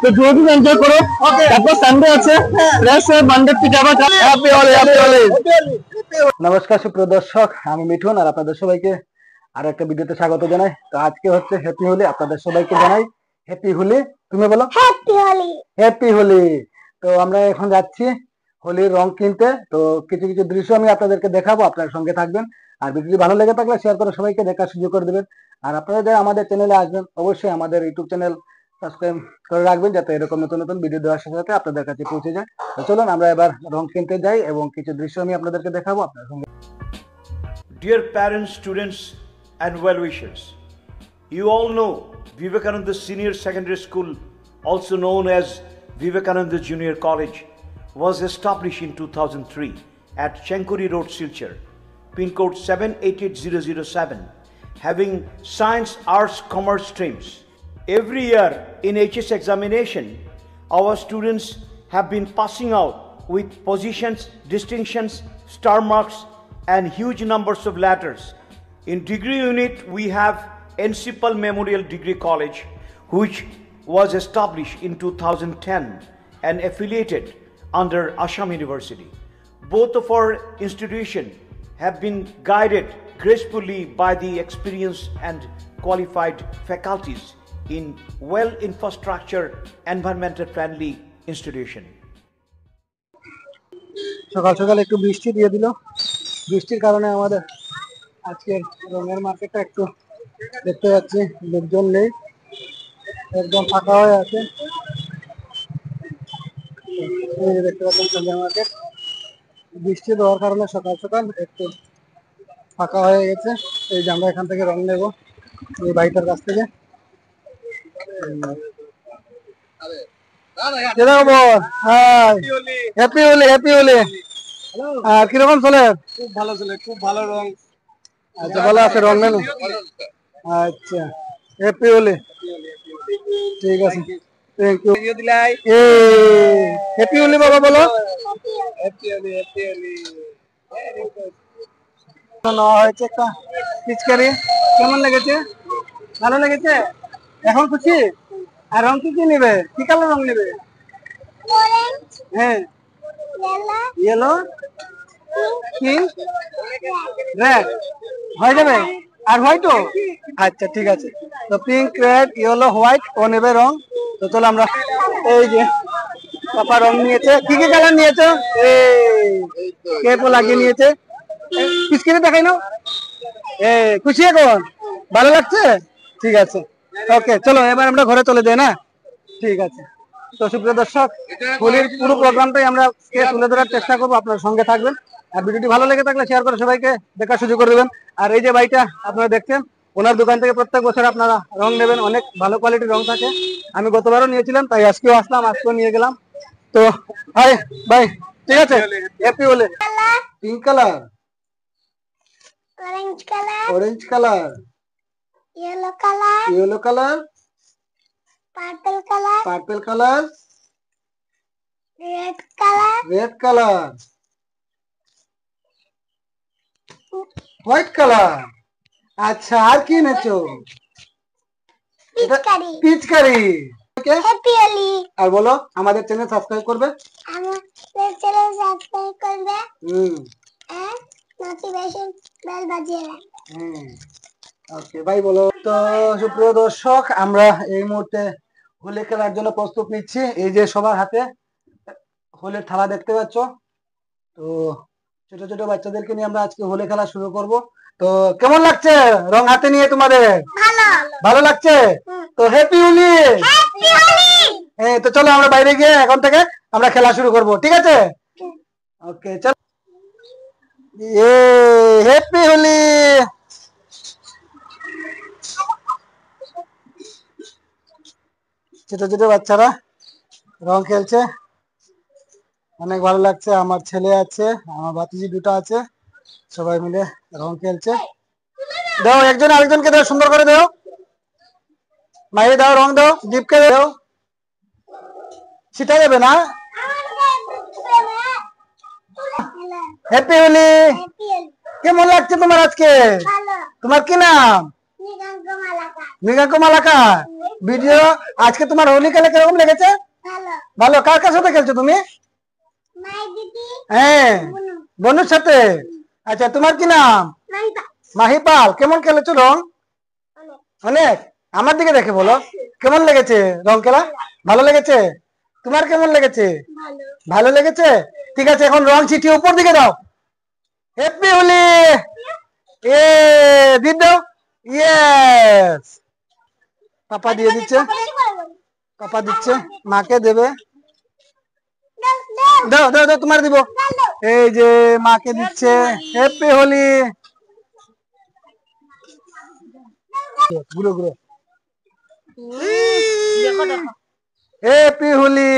তো দুদিন এনজয় করো, তারপর সানডে আছে, মানডে থেকে আবার হ্যাপি হোলি, হ্যাপি হোলি। নমস্কার সুপ্রিয় দর্শক, আমি মিঠুন আর আপনাদের সবাইকে আর একটা ভিডিওতে স্বাগত জানাই। তো আজকে হচ্ছে হ্যাপি হোলি, আপনাদের সবাইকে জানাই হ্যাপি হোলি। তুমি বলো হ্যাপি হোলি। হ্যাপি হোলি। তো আমরা এখন যাচ্ছি হোলির রং কিনতে। তো কিছু কিছু দৃশ্য আমি আপনাদেরকে দেখাবো, আপনার সঙ্গে থাকবেন। আর ভিডিওটি ভালো লেগে থাকলে শেয়ার করে সবাইকে দেখার সুযোগ করে দেবেন। আর আপনারা যারা আমাদের চ্যানেলে আসবেন অবশ্যই আমাদের ইউটিউব চ্যানেল সাবস্ক্রাইব করে রাখবেন, যাতে এরকম নতুন নতুন ভিডিও দেওয়ার সাথে সাথে আপনাদের কাছে পৌঁছে যায়। তো চলুন আমরা এবার রং কিনতে যাই এবং কিছু দৃশ্য আমি আপনাদেরকে দেখাবো আপনার সঙ্গে। Dear parents, students and well-wishers, you all know Vivekananda Senior Secondary School, also known as Vivekananda Junior College, was established in 2003 at Chenkuri Road, Silchar, pin code 788007, having science, arts, commerce streams. Every year in HS examination, our students have been passing out with positions, distinctions, star marks and huge numbers of letters. In degree unit, we have Encipal Memorial Degree College, which was established in 2010 and affiliated under Assam University. Both of our institutions have been guided gracefully by the experienced and qualified faculties in well infrastructure, environmental friendly institution. সকাল সকাল একটু বৃষ্টি দিয়ে দিল, বৃষ্টির কারণে আমাদের আজকের রঙের মার্কেটটা একটু দেখতে পাচ্ছি লোকজন নেই, একদম ফাঁকা হয়ে আছে। এই যে দেখতে পাচ্ছেন সন্ধ্যার মার্কেট, বৃষ্টি দেওয়ার কারণে সকাল সকাল একটু ফাঁকা হয়ে গেছে। এই যে আমরা এখান থেকে রং নেব এই ভাইটার কাছ থেকে। Happy Holi, happy Holi. আর কিরকম চলে? খুব ভালো চলে, খুব ভালো রং। আচ্ছা, ভালো আছে রং নেন। আচ্ছা, হ্যাপি হোলি, ঠিক আছে, থ্যাংক ইউ। হ্যাপি হোলি বাবা, বলো হ্যাপি হোলি, হ্যাপি হোলি। নেওয়া হয়েছে একটা পিচকারি, কেমন লেগেছে? ভালো লেগেছে? এখন খুশি? আর রং কি কি নেবে? কি কালার রং নেবে? অরেঞ্জ, হ্যাঁ, ইয়েলো, ইয়েলো, পিঙ্ক, রেড হয়ে যাবে। আর হোয়াইটও? আচ্ছা ঠিক আছে, তো পিঙ্ক, রেড, ইয়েলো, হোয়াইট ও নেবে রং। তো চলো আমরা, এই যে পাপা রং নিয়েছে। কি কি কালার নিয়েছো? কেপও লাগিয়ে নিয়েছে। পিচকারি দেখাই নাও। খুশি এখন? ভালো লাগছে? ঠিক আছে, ওকে, চলো এবার আমরা ঘরে চলে যাই না? ঠিক আছে। তো সুপ্রিয় দর্শক, হোলির পুরো প্রোগ্রামটাই আমরা তুলে ধরার চেষ্টা করবো, আপনার সঙ্গে থাকবেন। আর ভিডিওটি ভালো লেগে থাকলে শেয়ার করে সবাইকে দেখার সুযোগ করে দেবেন। আর এই যে ভাইটা আপনারা দেখছেন, ওনার দোকান থেকে প্রত্যেক বছর আপনারা রং নেবেন, অনেক ভালো কোয়ালিটির রং থাকে। আমি গতবারও নিয়েছিলাম, তাই আজকেও আসলাম, আজকেও নিয়ে গেলাম। তো হাই বাই, ঠিক আছে, happy Holi. Pink colour, orange colour, orange colour, yellow colour, yellow colour, purple colour, purple colour, red colour, red colour, white colour. আচ্ছা, আর কি এনেছো? পিচকারি। পিচকারি। হ্যাপি হোলি। আর বলো, আমাদের চ্যানেল সাবস্ক্রাইব করবে, আমাদের চ্যানেল সাবস্ক্রাইব করবে, হুম, আর নোটিফিকেশন বেল বাজিয়ে রাখবে। ওকে ভাই, বলো। তো সুপ্রিয় দর্শক, আমরা এই মুহূর্তে হোলি খেলার জন্য প্রস্তুত নিচ্ছি। এই যে সবার হাতে হোলির থালা দেখতে পাচ্ছ। তো ছোট ছোট বাচ্চাদেরকে নিয়ে আমরা আজকে হোলি খেলা শুরু করব। তো কেমন লাগছে রং হাতে নিয়ে তোমাদের? ভালো। ভালো লাগছে? তো হ্যাপি হোলি। হ্যাপি হোলি। তো চলো আমরা বাইরে গিয়ে এখন থেকে আমরা খেলা শুরু করব, ঠিক আছে? ওকে, চলো। হ্যাপি হোলি। ছোট ছোট বাচ্চারা রং খেলছে, অনেক ভালো লাগছে। আমার ছেলে আছে, আমার ভাতিজি দুটো আছে, সবাই মিলে রং খেলছে। দাও একজন আরেকজনকে দাও, সুন্দর করে দাও, মাইরে দাও, রং দাও, দীপকে দাও, ছিটা যাবে না। হ্যাপি হোলি। কেমন লাগছে তোমার আজকে? তোমার কি নাম? মৃগাঙ্ক মালাকা মৃগাঙ্ক মালাকা ভিডিও। আজকে তোমার হোলি খেলে কিরকম লেগেছে? ভালো ভালো। কার কার সাথে খেলছো তুমি? মাই দিদি হ্যাঁ, বনুর সাথে। আচ্ছা, তোমার কি নাম? মাইপা মাহিপাল। কেমন খেলেছো রং? অনেক অনেক। আমার দিকে দেখে বলো কেমন লেগেছে রং খেলা? ভালো লেগেছে। তোমার কেমন লেগেছে? ভালো ভালো লেগেছে। ঠিক আছে, এখন রং ছিটিয়ে উপর দিকে দাও। হ্যাপি হোলি। এ দিয়ে দাও। ইয়েস, পাপা দিয়ে দিচ্ছে। পাপা দিচ্ছে, মাকে দেবে। দাও দাও দাও, তোমার দিব। এই যে মাকে দিচ্ছে। হ্যাপি হোলি। ঘুরো ঘুরো। হ্যাপি হোলি।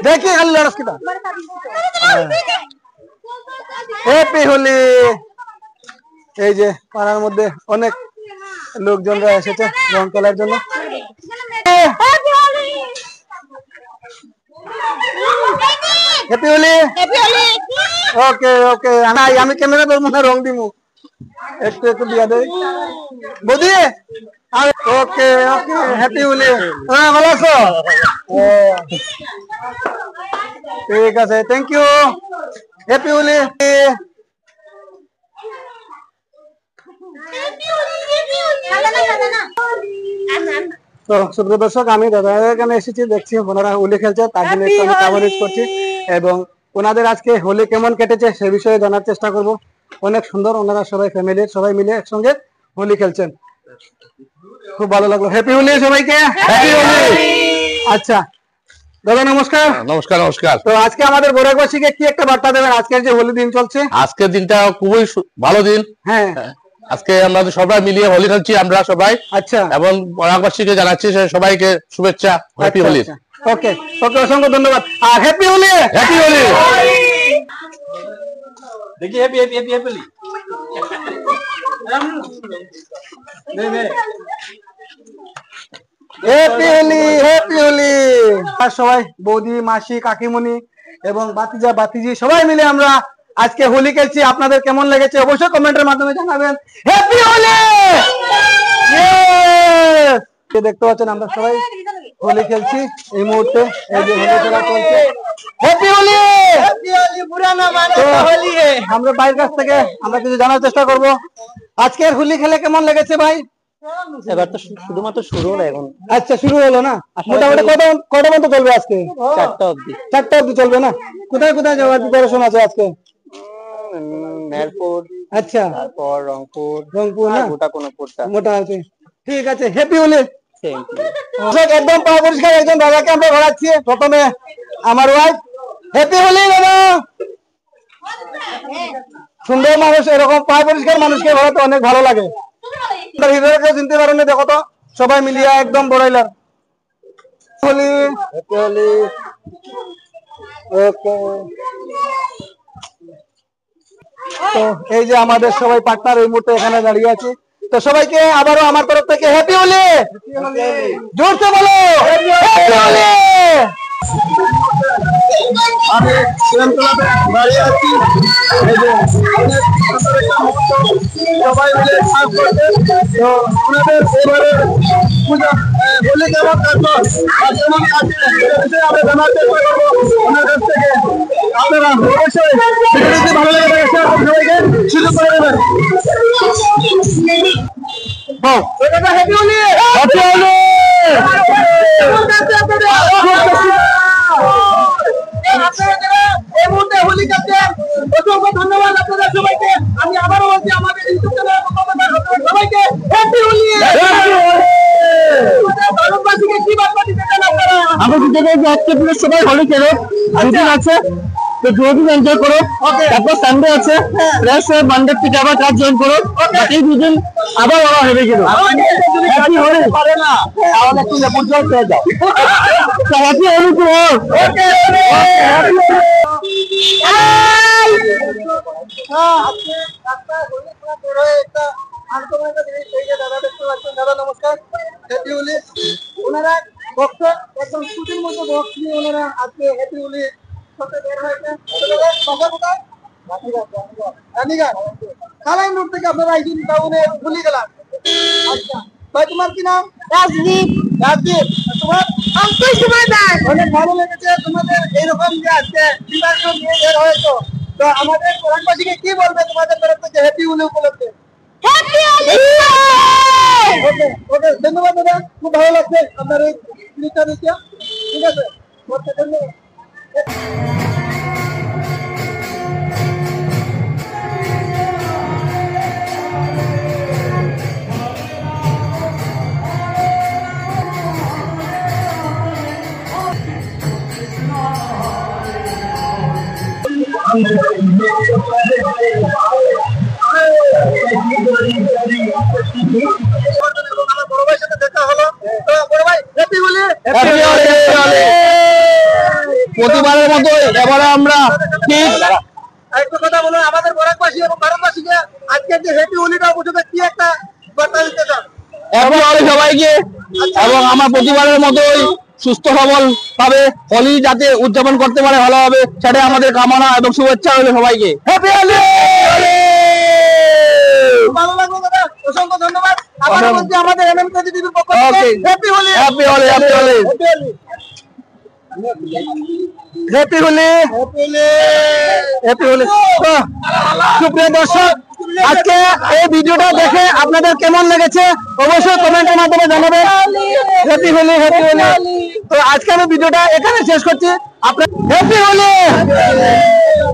দেখি খালি লড়স কিটা। হ্যাপি হোলি। এই যে পাড়ার মধ্যে অনেক লোকজনরা এসেছে রং খেলার জন্য। হ্যাপি হোলি। ওকে ওকে, আমি ক্যামেরা ধরবো না, রং দিমু। একটু একটু দিয়া দেই বৌদি। ওকে ওকে, হ্যাপি হোলি। হ্যাঁ, ভালো আছো? ঠিক আছে, থ্যাংক ইউ। হ্যাপি হোলি। তো সুপ্রিয় দর্শক, আমি দাদাদের এখানে এসেছি, দেখছি ওনারা হোলি খেলছে, তার জন্য একটু আমি কাভারেজ করছি এবং ওনাদের আজকে হোলি কেমন কেটেছে সে বিষয়ে জানার চেষ্টা করব। অনেক সুন্দর, ওনারা সবাই ফ্যামিলির সবাই মিলে একসঙ্গে হোলি খেলছেন, খুব ভালো লাগলো। হ্যাপি হোলি সবাইকে। হ্যাপি হোলি। আচ্ছা দাদা, নমস্কার। নমস্কার নমস্কার। তো আজকে আমাদের বরাকবাসীকে কি একটা বার্তা দেবেন আজকের যে হোলি দিন চলছে? আজকের দিনটা খুবই ভালো দিন। হ্যাঁ, আজকে আমরা সবাই মিলিয়ে হোলি খেলছি আমরা সবাই, আচ্ছা এবং বরাকবাসীকে জানাচ্ছি সবাইকে শুভেচ্ছা হ্যাপি হোলি। ওকে ওকে, অসংখ্য ধন্যবাদ। আর হ্যাপি হোলি। হ্যাপি হোলি। দেখি happy happy happy happy happy Holi. Happy Holi. আর সবাই বৌদি, মাসি, কাকিমণি এবং বাতিজা বাতিজি সবাই মিলে আমরা আজকে হোলি খেলছি। আপনাদের কেমন লেগেছে অবশ্যই কমেন্টের মাধ্যমে জানাবেন। হ্যাপি হোলি। দেখতে পাচ্ছেন আমরা সবাই হোলি খেলছি এই মুহূর্তে, এই যে হোলি খেলা চলছে। হ্যাপি হোলি। হ্যাপি হোলি। পুরানা মানে হোলি হে। আমরা ভাইয়ের কাছ থেকে আমরা কিছু জানার চেষ্টা করব। আজকের হোলি খেলে কেমন লেগেছে ভাই? এবার তো শুধুমাত্র শুরু হলো এখন, আচ্ছা, শুরু হলো না? মোটামুটি কটা পর্যন্ত চলবে আজকে? 4টা অবধি। 4টা অবধি চলবে না? কোথায় কোথায় যাওয়ার প্রিপারেশন আছে আজকে? মেহেরপুর, আচ্ছা, তারপর রংপুর, রংপুর না? গোটা কোনপুরটা। মোটা আছে। ঠিক আছে, হ্যাপি হোলি। Thank you. একদম পা পরিষ্কার একজন দাদাকে আমরা ঘোরাচ্ছি। প্রথমে আমার ওয়াইফ। হ্যাপি হোলি দাদা। সুন্দর মানুষ, এরকম পা পরিষ্কার মানুষকে ঘোরাতে অনেক ভালো লাগে। হৃদয়কে চিনতে পারেন, দেখো তো সবাই মিলিয়ে একদম বড়াইলাম। হোলি। হ্যাপি হোলি। ওকে। তো এই যে আমাদের সবাই পার্টনার এই মুহূর্তে এখানে দাঁড়িয়ে আছে। তো সবাইকে আবারও আমার তরফ থেকে হ্যাপি হোলি। জোরসে বলো হ্যাপি হোলি। আমি শ্রীরামতলাতে দাঁড়িয়ে আছি। এই যে অনেক সুন্দর একটা মুহূর্ত, সবাই মিলে কাজ করছে। তো ওনাদের এবারে পূজা হোলি কেমন কাটলো আর কেমন কাটছে সে বিষয়ে আমরা জানার চেষ্টা করবো ওনার কাছ থেকে। আপনারা অবশ্যই ভিডিওটি ভালো লেগে থাকে শেয়ার করে সবাইকে সুযোগ করে দেবেন। হ্যাপি হোলি। হ্যাপি হোলি। এই মুহূর্তে হোলি খেলছেন, অসংখ্য ধন্যবাদ আপনাদের সবাইকে। আমি আবারও বলছি আমাদের ইউটিউব চ্যানেলের পক্ষ থেকে সবাইকে হ্যাপি হোলি। ভারতবাসীকে কি বার্তা দিতে চান আপনারা? আমি দিতে চাই যে আজকে পুরো সবাই হোলি খেলো, দুদিন আছে তো দুদিন এনজয় করো। তারপর সানডে আছে, প্লাস মানডে থেকে আবার কাজ জয়েন করো। এই দুদিন আবার ওরা হেরে গেল। হ্যাপি হোলি পারে না তাহলে একটু লেবুর জল পেয়ে যাও। Happy Holi to all. Okay আজকে রাস্তায় হোলি খেলা বের হয়ে একটা আনকমন একটা জিনিস সেই যে দাদা দেখতে পাচ্ছেন। দাদা নমস্কার, হ্যাপি হোলি। ওনারা বক্স একদম স্টুডিওর মধ্যে বক্স নিয়ে ওনারা আজকে হ্যাপি হোলি ছোটে বের হয়েছে বাসা কোথায় রানীগঞ্জ খালাই মোড় থেকে আপনারা আইসিন টাউনে ভুলে গেলাম আচ্ছা ভাই তোমার কি নাম রাজদীপ রাজদীপ তোমার অঙ্কুশ কুমার দাস অনেক ভালো লেগেছে তোমাদের এইরকম যে আজকে নির্বাচন নিয়ে বের হয়েছো তো আমাদের কোরআনবাসীকে কি বলবে তোমাদের তরফ থেকে হ্যাপি হোলি উপলক্ষে হ্যাপি হোলি ওকে ওকে ধন্যবাদ দাদা খুব ভালো লাগছে আপনার এই জিনিসটা দেখে ঠিক আছে ওকে ধন্যবাদ বড় ভাইয়ের সাথে দেখা হলো তো বড় ভাই হ্যাপি হোলি প্রতিবারের মতো এবারে আমরা ঠিক একটা কথা বলুন আমাদের বরাকবাসী এবং ভারতবাসীকে আজকের যে হ্যাপি হোলিটা উপলক্ষে কি একটা বার্তা দিতে চান হ্যাপি হোলি সবাইকে এবং আমার প্রতিবারের মতোই সুস্থ সবল ভাবে হোলি যাতে উদযাপন করতে পারে ভালোভাবে সেটাই আমাদের কামনা এবং শুভেচ্ছা হলো সবাইকে হ্যাপি হোলি। ভালো লাগলো দাদা অসংখ্য ধন্যবাদ আবার বলছি আমাদের এমএমকেজি টিভির পক্ষ থেকে Okay. Happy Holi happy Holi happy Holi happy Holi happy Holi সুপ্রিয় দর্শক আজকে এই ভিডিওটা দেখে আপনাদের কেমন লেগেছে অবশ্যই কমেন্টের মাধ্যমে জানাবেন হ্যাপি হোলি হ্যাপি হোলি তো আজকে আমি ভিডিওটা এখানে শেষ করছি আপনার হ্যাপি হোলি